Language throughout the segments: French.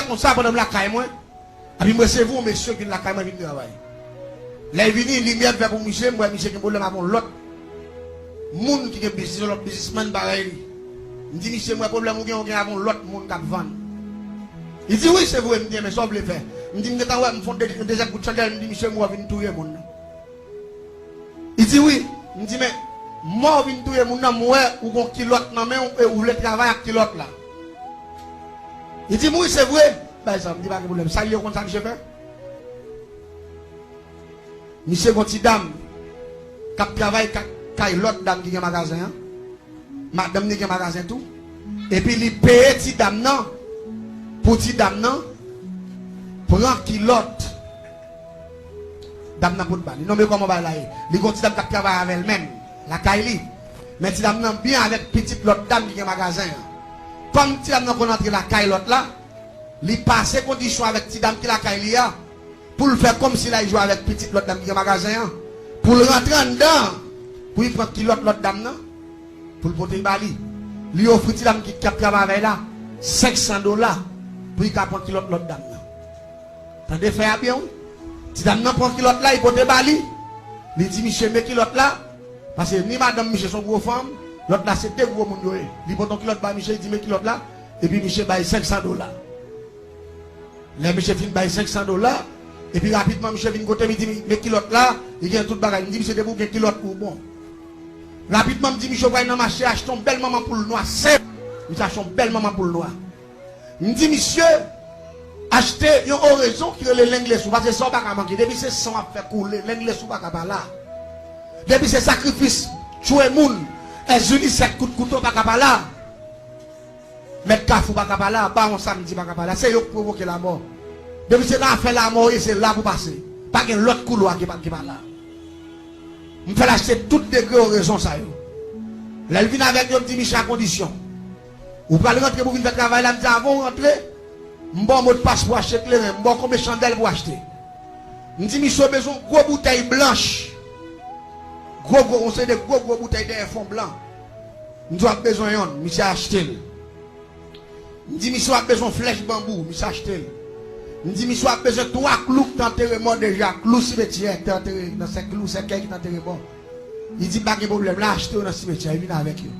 comme ça pendant la caille moi. Et puis moi c'est vous monsieur qui la caille moi vient travailler. Les vini lumière vers pour monsieur, moi monsieur qui problème avec l'autre. Moun qui est business l'autre businessman pareil. Il dit monsieur moi problème ou avec l'autre monde qui vend. Il dit oui c'est vous, il dit mais ça vous le faire. Il dit me t'envoie me font deuxième coup de chandelle, il dit monsieur moi venir touyer monde. Il dit oui, il dit mais moi venir touyer monde moi ou gon kilote dans main ou le travail avec kilote là. Il dit oui c'est vrai. Ben ça me dit pas de problème. Ça y est comme ça monsieur fait. Monsieur gonti dame qui travaille avec l'autre dame qui a un magasin. Hein? Madame qui a un magasin tout. Et puis il paye ti dame non. Pour ti dame non. Prend kilote. Dame non pour balle. Non mais comment va là? Il gonti dame qui travaille avec elle-même. La Kaili. Mais ti dame non bien avec petite l'autre dame qui a un magasin. Comme ti dame non qu'on entre la Kaili l'autre là. Il passe condition avec ti dame qui la Kaili a. Pour le faire comme s'il a joué avec petite l'autre dame qui a un magasin. Pour le rentrer en dedans. Pour il prendre l'autre dame non. Pour le porter bali. Lui offre ti dame qui travaille avec là. $500. Pour il prendre l'autre dame non. T'entendez faire bien oui? Si dame nan prend kilote là, il porte bali. Il dit monsieur met kilote là parce que ni madame monsieur son gros femme, l'autre là c'est deux gros moun yo. Il porte kilote ba monsieur, il dit met kilote là et puis monsieur baille $500. Là monsieur fin baille $500 et puis rapidement monsieur vient côté il dit met kilote là, il gagne tout bagage. Il dit monsieur debout gagne kilote pour bon. Rapidement me dit monsieur va dans marché acheter une belle maman pour le noir. C'est monsieur achète une belle maman pour le noir. Il dit monsieur acheter une oraison qui est l'anglais sous parce que ça pas manquer depuis c'est sang à faire couler l'anglais sous pas là depuis c'est sacrifice tuer moun les unis 7 coups de couteau pas là mettre cafou pas là pas on samedi pas là c'est eux qui provoquer la mort depuis c'est là faire la mort et c'est là pour passer pas que l'autre couloir qui pas là me fait acheter toutes degrés oraison ça yo là il vient avec un petit michel à condition ou pas rentrer pour venir faire travail là me dit avant rentrer bon mot de passe pour acheter clair, bon combien de chandelles pour acheter. On dit monsieur besoin gros bouteille blanche. Gros on sait des gros bouteilles de fond blanc. On doit besoin yon, monsieur acheter. On dit monsieur a besoin flèche bambou, monsieur acheter. On dit monsieur a besoin 3 clous d'enterrer mort déjà, clous cimetière d'enterrer dans ces clous c'est qui d'enterrer bon. Il dit pas de problème là acheter dans cimetière, il vient avec eux.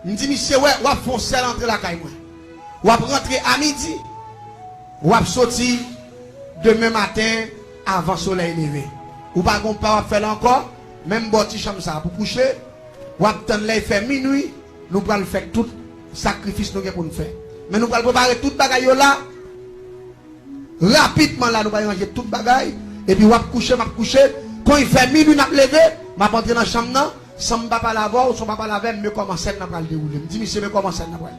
On dit monsieur ouais, on va foncer entrer la caille moi. Ou à rentrer à midi, ou à sortir demain matin avant le soleil levé. Ou pas qu'on peut faire encore, même bâti chambre ça pour coucher, ou à attendre là fait minuit, nous allons faire tout sacrifice pour nous faire. Mais nous allons préparer toute bagaille là, rapidement là, nous allons ranger toute bagaille, et puis ou à coucher, quand il fait minuit, nous allons lever, je vais entrer dans la chambre, sans ne pas laver, ou sans pas laver, mais commencer à nous dérouler. Je dis, monsieur, mais comment ça nous dérouler?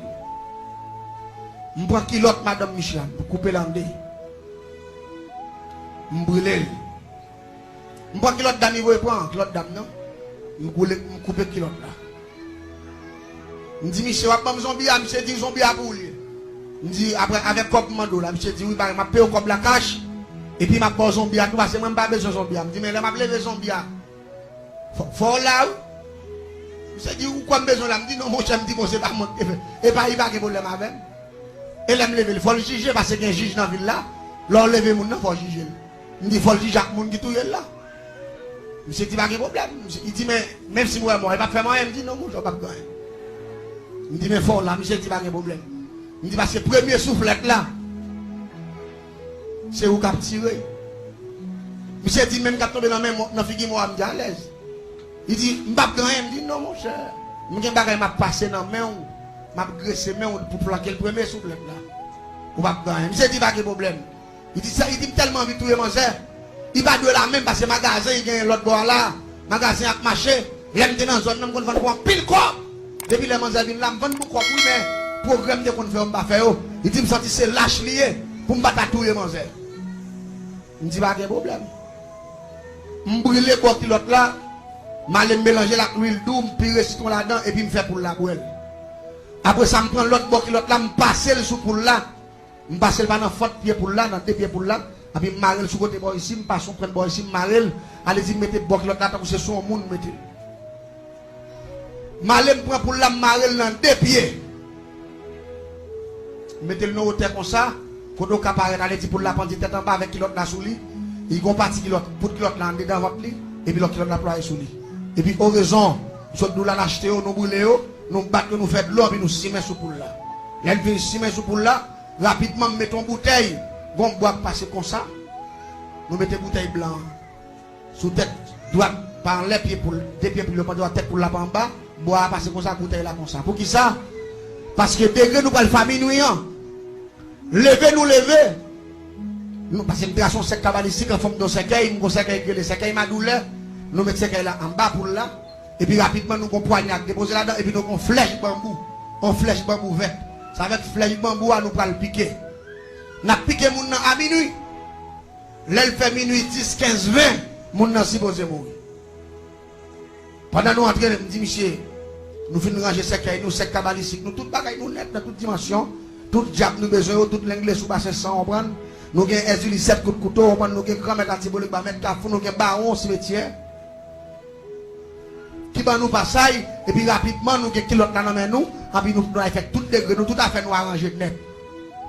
Je prends kilote madame Michel pour couper l'andé. Je brûle. Je prends kilote dame, vous prend kilote dame non. Je coupe kilote là. Je dis monsieur, vous avez zombie, monsieur dit zombie à pour lui. Je dis après avec cop mando là, monsieur dit oui, je paye au cop la cache et puis je paye zombie à tout parce que moi pas besoin zombie. Je dis mais là m'a lever zombie à. Faut là. Monsieur dit ou quoi besoin là, me dit non mon cher me dit bon c'est pas mon et pas il va que problème avec. Et là, il faut le juger parce qu'il y a un juge dans la ville là. Là, lever mon nom, il faut le juger. Il dit, il faut le juger Jacques Moun qui touille là. Monsieur dit, pas de problème. Il dit, mais même si moi, il va faire moi, il me dit, non, moi, je ne vais pas gagner. Il dit, mais fort là, monsieur dit, pas de problème. Il dit, parce que le premier soufflette là, c'est où qu'il tiré. Monsieur dit, même quand tombe dans la main, dans la figure, moi, je me dis à l'aise. Il dit, je ne vais pas gagner. Il me dit, non, mon cher. Je ne vais pas passer dans la main. M'a graissé mais pour plaquer le premier souffle là. Ou pas gagner. Il dit pas de problème. Il dit ça, il dit tellement vite tout est manger. Il va de la même parce que magasin il gagne l'autre bord là. Magasin a marché. L'aime dans zone nous vendre pour pile quoi. Depuis les manger vinn là vendre beaucoup oui mais programme de qu'on fait on pas faire. Il dit me sentir c'est lâche lié pour me battre tout est manger. Il dit pas de problème. Me brûler quoi qui l'autre là. M'aller mélanger la huile douce, pire citron là-dedans et puis me faire pour la boîte. Après ça, je prends l'autre bord qui l'autre là, je passe le sous pour là. Je passe le dans faute pied pour là, dans deux pieds pour là. Et puis je marre le sous côté bord ici, je passe son prendre bord ici, je marre. Allez-y, mettez le bord qui l'autre là, c'est son monde, mettez. Je prends pour là, je marre dans deux pieds. mettez le nom au terre comme ça, quand on apparaît dans les pour la pendule tête en bas avec kilote là sous lui, il compartit kilote, pour kilote là dans votre lit, et puis l'autre kilote là ployé sous lui. Et puis au raison, nous l'avons acheté, nous brûlé, nous battons, nous faisons de l'eau, et nous simons sous pour là. Elle vient simons sous pour là, rapidement mettons bouteille, bon bois passer comme ça, nous mettons bouteille blanche sous tête droite par les pieds pour des pieds pour le pas de la tête pour la en bas, bois passer comme ça, bouteille là comme ça. Pour qui ça? Parce que degré nous pas le famille nous lever nous lever. Nous parce que une garçon sec cabalistique en forme de cercueil, nous cercueil que le cercueil ma douleur, nous mettons cercueil là en bas pour là et puis rapidement nous poignard déposer là-dedans et puis nous on flèche bambou, vert. Ça avec flèche bambou à nous pas le piquer. N'a piqué moun nan à minuit. L'elle fait minuit 10 15 20, moun nan supposé mourir. Pendant nous entrer me dit monsieur, nous finissons ranger cercueil, nous cercueil cabalistique, nous tout bagaille nous net dans toute dimension. Tout diable nous besoin, tout l'anglais sous bassin sans on prend. Nous avons un 7 coups de couteau, on prend nous avons grand mec antibolique, mettre cafou, nous avons baron cimetière. Qui va nous passer, et puis rapidement nous avons kilote dans la nous, et puis nous avons fait tout degré, nous tout à fait nous arranger net.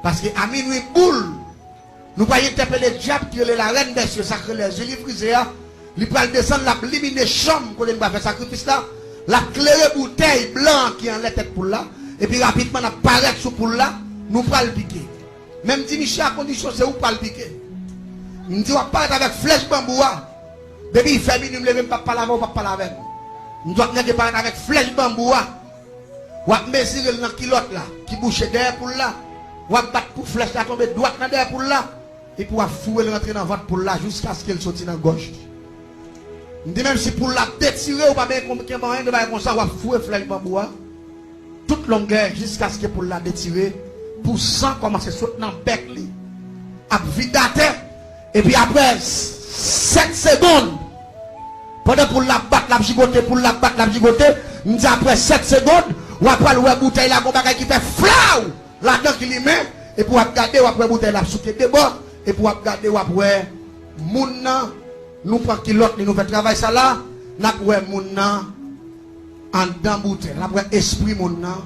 Parce que à minuit boule, nous voyons interpeller le diable qui est la reine des cieux, sacré les yeux, frisé, il peut descendre, la limiter chambre pour nous faire sacrifice là, la claire bouteille blanche qui est en la tête pour là, et puis rapidement nous apparaît sous pour là. Nous pas le piquer. Même si Michel à condition c'est où pas le piquer. Il me dit on va parler avec flèche bambou. Depuis il fait minimum lever pas parler avec pas parler avec. Nous doit parler avec flèche bambou. On va mesurer dans kilote là qui bouche derrière pour là. On va battre pour flèche là tomber droite dans derrière pour là et pour fouer rentrer dans votre pour là jusqu'à ce qu'elle sorte dans gauche. Il dit même si pour la détirer ou pas bien comme moyen de faire comme ça on va fouer flèche bambou toute longueur jusqu'à ce que pour la détirer. Pour sang commencer à sauter dans le bec, à vidater, et puis après 7 secondes, pendant pour la battre, la gigoter, nous disons après 7 secondes, ou après la bouteille, la bagaille qui fait flau, là-dedans qui lui met, et pour regarder, ou après bouteille, la souke de bord, et pour regarder, ou après, mouna, nous prenons kilote, nous faisons travail ça là, nous prenons mouna, en dedans bouteille, nous prenons esprit mouna,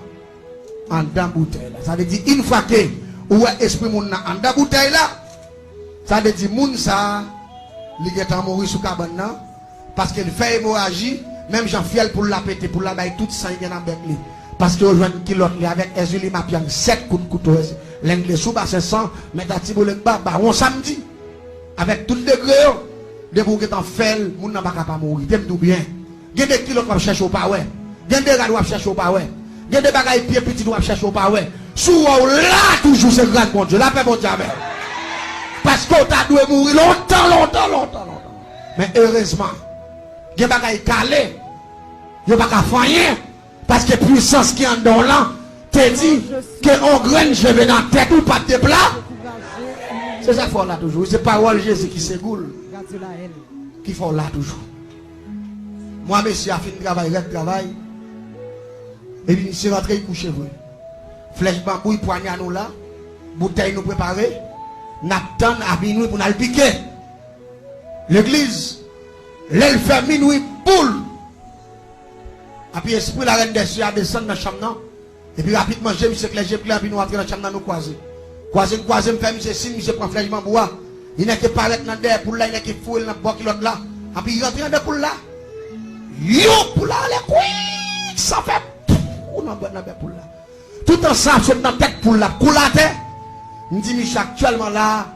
en dedans bouteille là. Ça veut dire une fois que ou esprit moun en dedans bouteille là, ça veut dire moun ça li est en mourir sous cabane là parce qu'il fait hémorragie, même j'en fiel pour la péter pour la bailler tout sang il dans bec li parce que rejoint kilote li avec Ezuli Mapian 7 coups de couteau l'anglais sous bassin sang mais ta tibolek ba on samedi avec tout degré de pour que t'en fait moun n'a pas capable mourir t'aime tout bien. Gen des kilotes va chercher au pas ouais. Gen des gars va chercher au pas ouais. Il y a des bagailles pieds petits doivent chercher au pas ouais. Sous là toujours c'est grand bon Dieu. La paix bon Dieu. Parce qu'on t'a dû mourir longtemps. Mais heureusement, il y a des bagailles calées. Il n'y a pas qu'à faire rien. Parce que puissance qui est en dedans là, te dit que on graine je vais dans la tête ou pas de plat. C'est ça qu'il faut là toujours. C'est parole Jésus qui s'égoule. Qui faut là toujours. Moi, monsieur, a fait le travail. Et puis, c'est rentré, il couche vous. Flèche bambou, il poignard nous là. Bouteille nous préparer. Naptan à minuit pour nous le piquer. L'église, l'elle fait minuit boule. Et puis, esprit la reine des cieux a descendu dans la chambre. Et puis, rapidement, j'ai mis ce clé, et puis nous entrons dans la chambre, nous croiser. Croiser, me fait, monsieur, si, monsieur prend flèche bambou. Il n'est que paraître dans derrière pour là, il n'est que fouiller dans le bois qui l'autre là. Et puis, il rentre dans le pour là. Yo, pour là, les couilles, ça fait. Tout ensemble sur notre tête pour la coulate. Nous dit Michel actuellement là,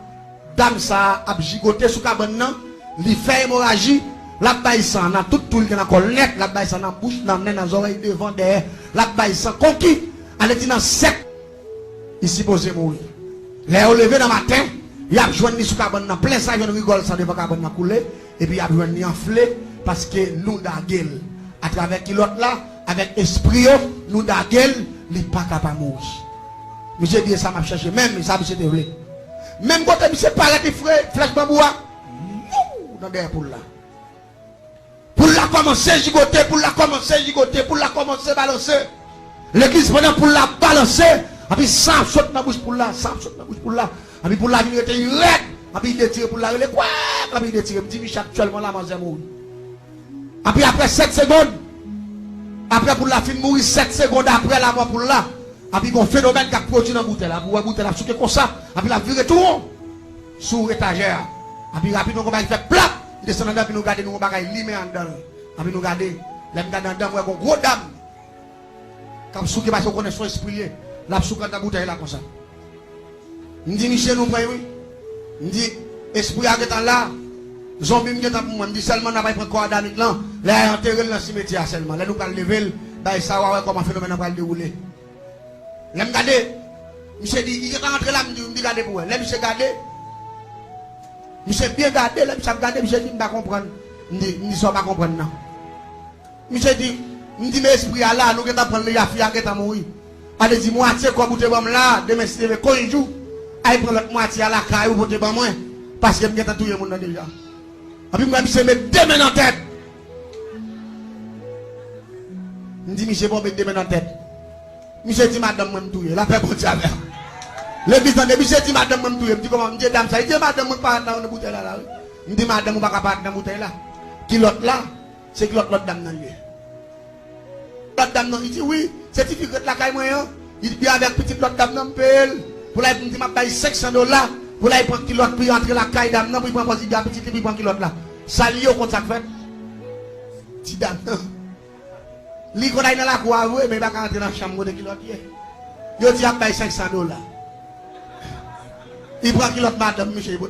dame ça a gigoté sous cabane nan, li fait hémorragie, la baille sang dans tout le qui dans collet, la baille sang dans bouche, dans nez, dans oreilles devant derrière, la baille sang conquis, elle est dans sec. Il supposé mourir. Les levé dans matin, il a joint ni sous cabane nan plein ça, il rigole ça devant cabane nan couler et puis il a joint ni enflé parce que nous da gueule à travers qui l'autre là avec esprit, nous d'aguel, il n'est pas capable de mourir. Monsieur dit ça m'a cherché, même ça monsieur développé. Même quand monsieur parle de flèche bambou, dans derrière pour là. Pour la commencer à gigoter, pour la commencer à balancer. L'église pendant pour la balancer, et puis ça saute dans la bouche pour là, et puis pour la vie était red, et puis il détire pour la relais, quoi, et puis il détire, il dit Michel actuellement là, manger mourir. Et puis après 7 secondes, après pour la fin mourir 7 secondes après la mort pour là, Et puis, un phénomène qui a produit dans la bouteille. La bouteille, la souke comme ça. Et puis, la viré tout rond. Sous étagère. Et puis, rapidement, on va faire plat. Il descend dedans, puis nous regardons, nous bagaille limé en dedans. Et puis, nous regardons. Là, nous regardons dedans, on gros dame. Comme souke, parce qu'on connaît son esprit. La souke dans la bouteille là, comme ça. Nous dit, Michel, nous prenons, oui. Nous dit, esprit à temps là. Zombie, nous pour moi. Nous dit, seulement, on n'a pas pris corps d'amique là. Là, enterré dans le cimetière seulement. Là, nous allons lever. Bah, ça va comment le phénomène va le dérouler. Là, je regarde. Monsieur dit, il est rentré là, je me dis, regardez pour elle. Là, monsieur regarde. Monsieur bien gardé, là, monsieur regarde, monsieur dit, je ne pas comprendre. Je dis, je ne pas comprendre, non. Monsieur dit, je dis, mais esprit là, nous allons prendre les affaires qui sont mourir. Allez, dis, moitié, quoi, vous te bon là, demain, c'est le coin jour. Allez, prendre l'autre moitié à la caille, vous te bon moi. Parce que je vais tout le monde déjà. Et puis, je me mettre deux mains en tête. Je dis, monsieur, bon, mettre deux mains en tête. Monsieur dit, madame, moi, je suis la paix pour Dieu. Le business de monsieur dit, madame, moi, je suis. Je dis, comment, je dis, dame, ça, il dit, madame, moi, pas dans la bouteille là. Je dis, madame, moi, pas dans la bouteille là. Qui l'autre là, c'est que l'autre dame dans lui. L'autre dame, il dit, oui, certificat de la caille moyen. Il dit, bien avec petite l'autre dame, non, pour la, il dit, m'a payé $500. Pour la, il prend qui l'autre, puis entrer la caille dame, non, puis il prend petit dame, petite, puis il prend qui l'autre là. Ça lié au compte ça fait. Petit dame, non. Li qu'on aille dans la cour avoué, mais il va pas rentrer dans la chambre de kilote. Il dit, il paye $500. Il prend kilote madame, monsieur, il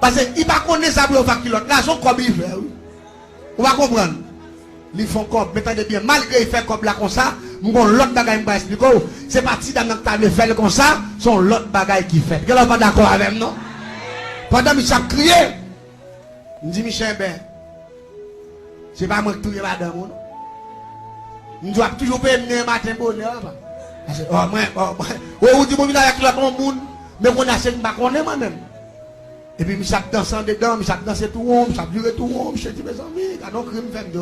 parce qu'il ne connaît pas ça pour faire kilote. Là, son comme il fait, oui. On va comprendre. Ils font comme, mettez bien, malgré qu'il fait comme là comme ça, mon l'autre bagaille m'a expliqué. C'est parti dans notre table faire comme ça, son l'autre bagaille qui fait. Quel est pas d'accord avec nous? Pendant que Michel crié, il dit, Michel, ben, c'est pas moi qui touille madame. Je dois toujours payer le matin bonheur. Oh, moi, vous dites, moi, avec l'autre monde, mais on a c'est pas qu'on est moi-même. Et puis, je danse dedans, je danse tout rond, je dure tout rond, je dis, mes amis, quand on crime, fait de.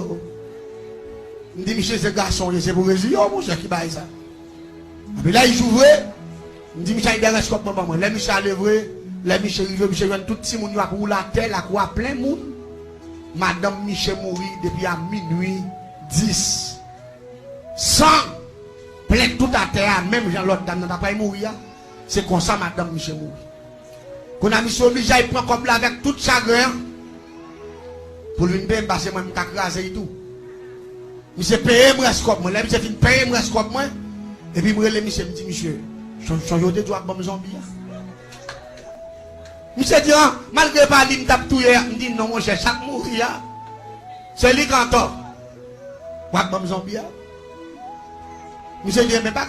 Je dis, Michel, ce garçon, c'est pour résumer, mon cher, qui baille ça. Et puis là, il joue vrai. Je dis, Michel, il dérange comme moi. Là, Michel, il est vrai. Là, Michel, il veut, Michel, tout le monde, il a la terre, il a plein de monde. Madame Michel mourit depuis à minuit 10. Sans plein tout à terre, même Jean l'autre dame n'a pas mourir. C'est comme ça, Madame Michel mourit. Qu'on a mis sur lui, il prend comme là avec tout chagrin. Pour lui, bien passer, moi, je crasé et tout. Monsieur paye, moi, comme moi. Là, monsieur fin paye, moi, comme moi. Et puis, moi, monsieur me dit, monsieur, change de droit, bon, zombie. Monsieur dit, malgré pas l'hymne tape tout hier, il dit non, mon cher, chaque mourir, c'est lui qui entend. What bon zombie? Monsieur dit, mais pas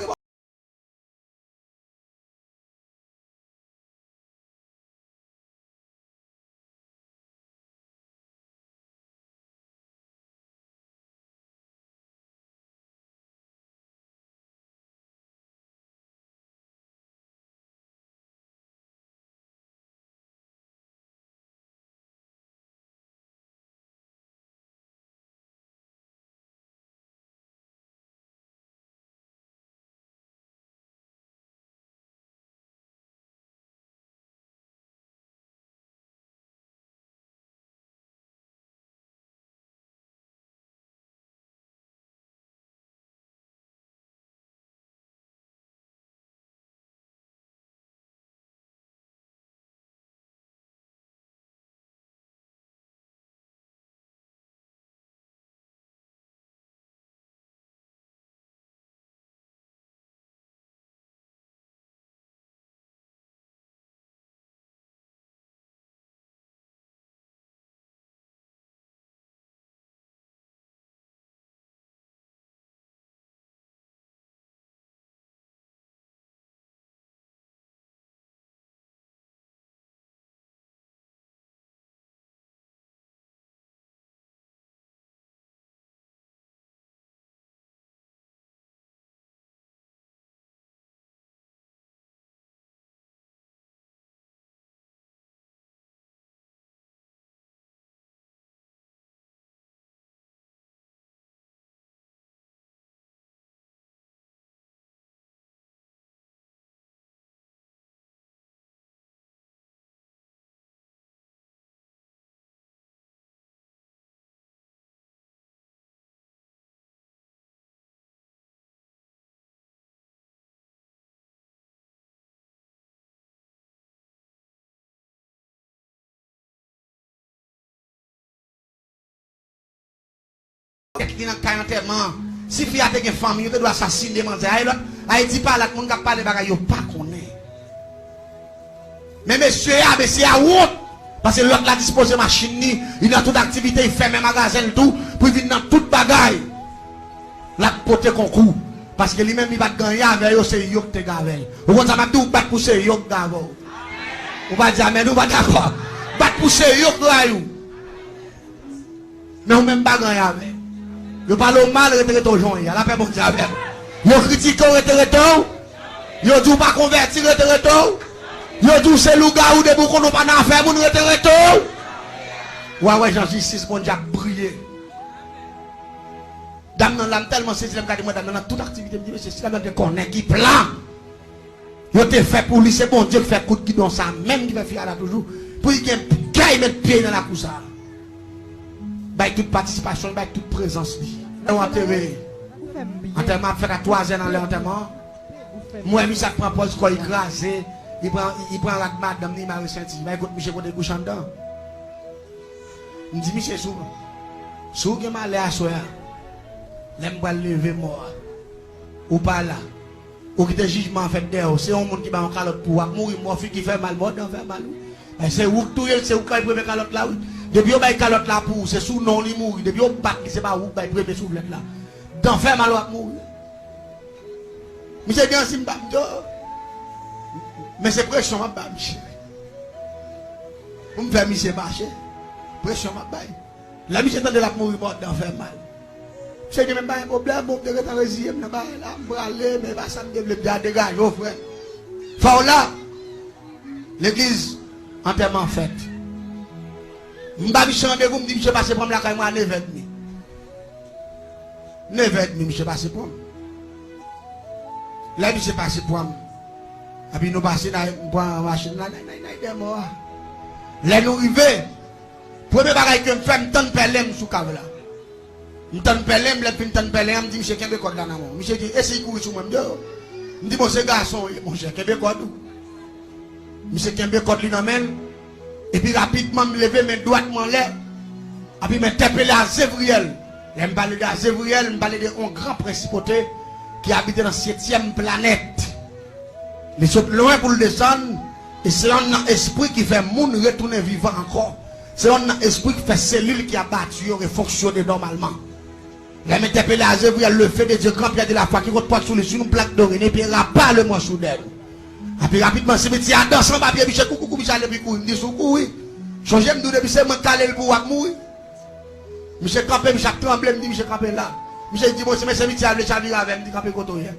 qui dans 40 ans. Si fille a une famille, tu dois assassiner manger. Haïti pas là tout le monde qui parle bagaille yo pas connaît. Mais monsieur a honte parce que l'autre l'a disposé machine ni, il a toute activité, il fait même magasin tout pour venir dans toute bagaille. La pote concours parce que lui-même il va gagner avec eux c'est yo qui te gavel. Ou comme ça m'a dit ou pas pousser yo gavel. On va dire mais nous pas d'accord. Pas pousser yo gavel. Mais on même pas gagner avec. Yo parle mal retirer ton joint, la paix bon Dieu avec. Yo critique retirer ton. Yo dit pas convertir retirer ton. Yo dit c'est louga ou de beaucoup nous pas dans faire moun retirer ton. Ouais Jean justice bon Dieu briller. Dame nan l'âme tellement saisi me garder moi dans toute activité me dit monsieur si la même connaît qui plan. Yo te fait pour lui c'est bon Dieu qui fait coup de guidon ça même qui va faire là toujours pour qu'il gagne mettre pied dans la cousa. By toute participation, by toute présence. Enterrement fait à 3 ans dans l'enterrement. Moi, je prends Paul quoi écrasé. Il prend la madame, il m'a ressenti. Il va écouter Michel côté couchant dedans. Il me dit, Michel, sous que m'a allé à soir, l'aime pas lever mort. Ou pas là. Ou qui te jugement fait d'ailleurs. C'est un monde qui va en calotte pour mourir, mort, qui fait mal, mort, fait mal. C'est où tout c'est où quand il peut calotte là. Depuis on bail calotte là pour c'est sous non il mourir depuis on bat c'est pas où bail premier souvlette là d'en faire mal à mourir monsieur bien si m'bam mais c'est pression m'a bam on me faire monsieur marcher pression m'a bail la monsieur tente la mourir mort d'en faire mal c'est même pas un problème bon de rester résilier n'a pas là braler mais pas ça me développer déjà dégage oh frère faut là l'église enterrement fait. M'babi chande vous me dit monsieur passer prendre la caille moi à 9h30. 9h30 monsieur passer prendre. Là monsieur passer prendre. Et puis nous passer dans machine là des morts. Là nous arriver. Premier bagage que me fait me tente pelem sous cave là. Me tente pelem, là puis me tente pelem, me dit monsieur Kembe code là nan mon. Monsieur dit essaye courir sur moi me dit mon ce garçon mon cher Kembe code. Monsieur Kembe code li nan men. Et puis rapidement me lever mes doigts m'en l'air. Et puis m'interpeller à Zévriel. Je me parle de Zévriel, me parle de un grand principauté qui habite dans la 7e planète. Mais sont loin pour le descendre. Et c'est un esprit qui fait monde retourner vivant encore. C'est un esprit qui fait cellule qui a battu et fonctionner normalement. Je m'interpeller à Zévriel, le fait de Dieu grand Pierre de la foi qui compte pas sur les une plaque d'orine et puis il pas le moins soudain. Et puis rapidement, c'est petit à danser en papier, Michel, coucou, Michel, puis couille, me dit, coucou, oui. Changez me depuis c'est moi calé le pouvoir mourir. Michel Campé, Michel tremble, me dit, Michel Campé là. Michel dit, bon, c'est mes Michel, le chavir avec, me dit, Campé Koto, hier.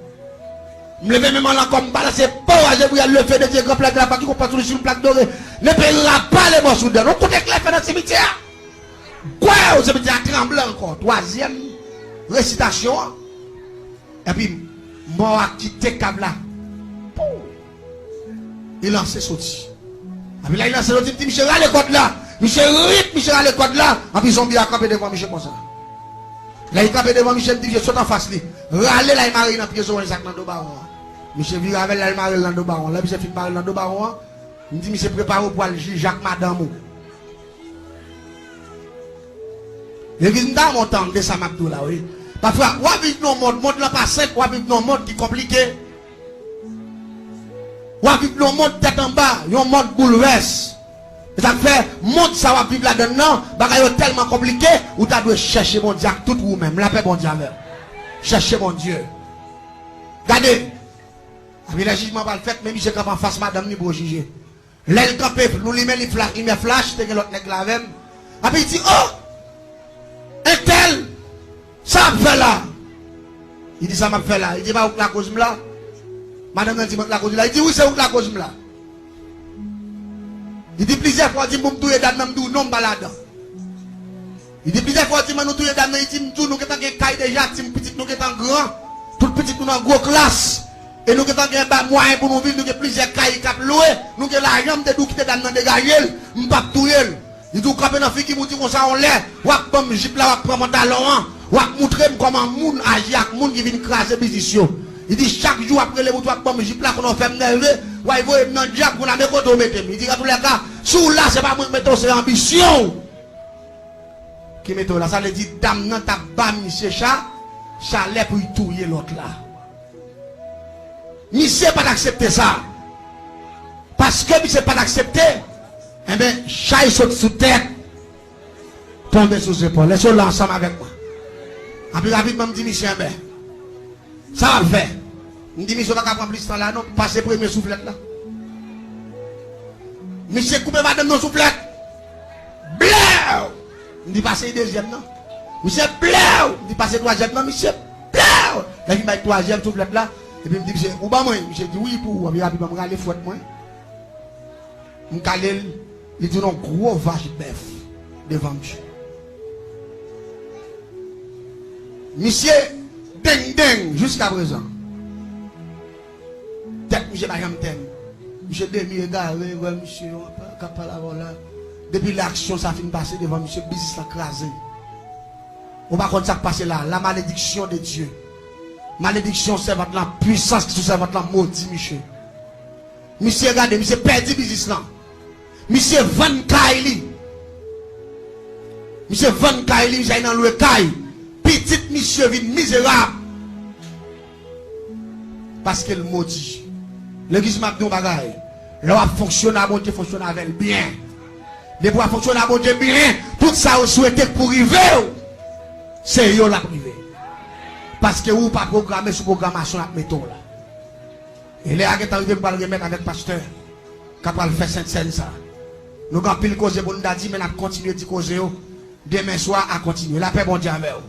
Me lever même là comme balancer, pas, j'ai voulu le fait de Dieu, grand plaque de la qui comprend sur une plaque dorée. Ne payera pas les morceaux de l'autre côté que les fait dans le cimetière. Quoi, au cimetière tremblant encore. 3e récitation. Et puis, moi, quitté Kabla. Il lance sorti. Et puis là, il lance sorti, il dit, Michel, à l'école là. Michel rip, Michel à l'école là. Et puis, zombie a campé devant Michel comme ça. Là, il campé devant Michel, il dit, je saute en face. Râler là, il marine dans le pied, il sac dans le baron. Michel vire avec là, il marine dans le baron. Là, Michel finit marine dans le baron. Il dit, Michel prépare pour le juge Jacques Madame. L'église n'a pas montant de ça, Mabdou là, oui. Parfois, on vit dans le monde là pas simple, on vit dans le monde qui est compliqué. On vit dans le monde tête en bas, un monde bouleverse. Ça fait, monde ça va vivre là-dedans, bagaille tellement compliqué, où tu dois chercher mon Dieu, tout vous-même, la paix mon Dieu avec. Chercher mon Dieu. Regardez. Avec le jugement pas le fait, même si je campe en face, madame, ni pour juger. L'aile campé, nous lui met les flash, t'es l'autre nègre la même. Après il dit, oh! Un tel, ça m'a fait là. Il dit, ça m'a fait là. Il dit, bah, où la cause là? Madame, elle dit, la cause là. Il dit, oui, c'est où la cause là? Il dit, plusieurs fois, il dit, nous touye dan nan non balade. Il dit, plusieurs fois, il dit, nous touye dan nan, il dit, nous qui t'en caille déjà, petit, nous qui t'en grand, tout petit, nous dans gros classe. Et nous qui t'en gagne moyen pour nous vivre, nous qui plusieurs cailles cap loué, nous qui l'argent de nous qui te dan nan dégager, m'pap touye. Il dit, quand on a fait qui nous dit qu'on ça on l'air, wap bam jip là, wap prend mon talon, wap montrer comment moun agit avec moun qui vient craser business. Il dit, chaque jour après les moutons, wap bam jip là, qu'on a fait m'nerver, ouais, il voit dans diable, qu'on a mis côté mettre. Il dit, dans tous les cas, sous là, c'est pas moi qui mets c'est ambition. qui met là, ça veut dire dame nan ta bam monsieur chat, chalet pour y touiller l'autre là. Monsieur pas d'accepter ça. Parce que monsieur pas d'accepter, eh bien, chat il saute sous tête, tombe sous ses épaules. Laissez-le là ensemble avec moi. Après rapidement me dit monsieur, ben, ça va le faire. Je dis monsieur va pas prendre plus de temps là, non, passer premier soufflette là. Monsieur coupe madame non soufflette. Blau! Je dis passer deuxième non. Monsieur blau! Je dis passer troisième non, monsieur blau! Là il m'a dit troisième soufflette là. Et puis il me dit, monsieur, ou pas moi? Monsieur dit oui pour vous. Puis rapidement, je vais aller fouette moi. Je vais aller, il dit non, gros vache bœuf devant monsieur. Monsieur, ding ding, jusqu'à présent. Tête, monsieur, pas jamais thème. Monsieur, demi-égaré, ouais, monsieur, on va pas parler là. Depuis l'action, ça finit de passer devant monsieur, business là crasé. On va contre ça passer là, la malédiction de Dieu. Malédiction, c'est votre la puissance qui c'est votre la maudit, monsieur. Monsieur, regardez, monsieur, perdu business là. Monsieur, Van Kaili. Monsieur, Van Kaili, j'ai dans le Kaili. Petit monsieur vit misérable. Parce qu'elle maudit. L'église m'a dit un bagage. Là, fonctionne à bon Dieu, fonctionne avec bien. Les pour fonctionner à bon Dieu bien, tout ça vous souhaitez pour arriver. C'est yo la privé. Parce que vous pas programmé sur programmation à méthode là. Et les gens qui arrivé pour le remettre avec pasteur. Capable faire sainte scène ça. Nous avons pile cause pour nous dire mais nous continuer de causer. Demain soir à continuer. La paix bon Dieu avec vous.